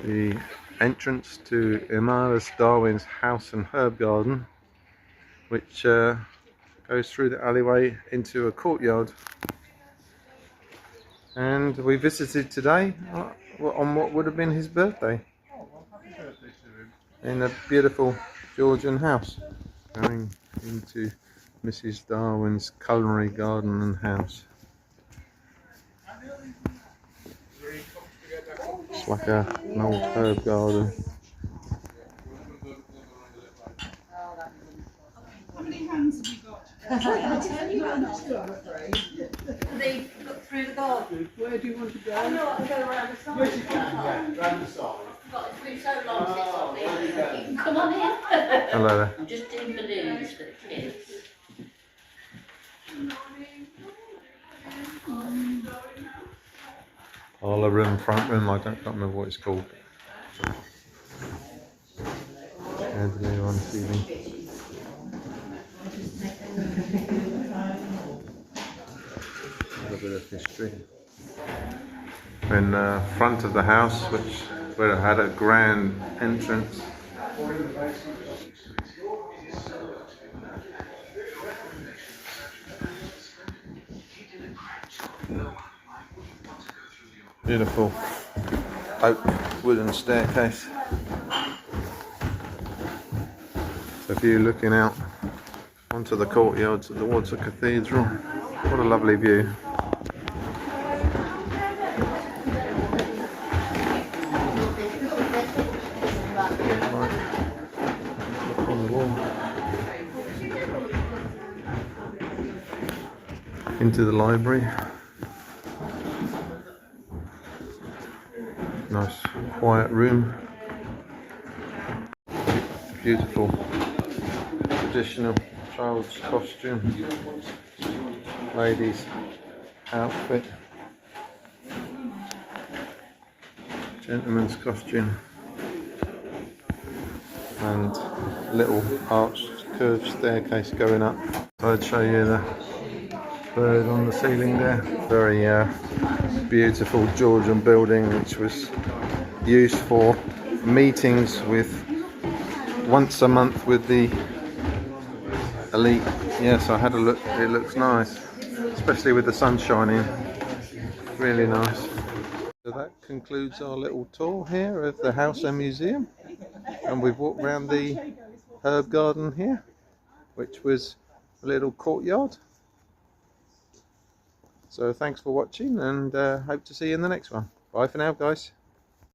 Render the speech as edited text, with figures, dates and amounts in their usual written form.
The entrance to Erasmus Darwin's house and herb garden, which goes through the alleyway into a courtyard. And we visited today on what would have been his birthday, in a beautiful Georgian house, going into Mrs. Darwin's culinary garden and house. It's like an old herb garden. How many hands have you got? They look through the garden. Where do you want to go? I know I can go around the side. Yes, you can, yeah, round the side. God, it's been so long since I've been. You can come on in. Hello there. I'm just doing balloons for the kids. Parlour room, front room, I can't remember what it's called. Chandelier on the ceiling. A bit of history. In the front of the house, where it had a grand entrance. Beautiful oak wooden staircase. So if you're looking out onto the courtyard towards the cathedral, what a lovely view. Look on the wall. Into the library. Nice quiet room. Beautiful traditional child's costume. Ladies' outfit. Gentleman's costume. And little arched curved staircase going up. So I'd show you the bird on the ceiling there. Very beautiful Georgian building, which was used for meetings with once a month with the elite. Yes, I had a look. It looks nice, especially with the sun shining. Really nice. So that concludes our little tour here of the house and museum, and we've walked around the herb garden here, which was a little courtyard. So thanks for watching, and hope to see you in the next one. Bye for now, guys.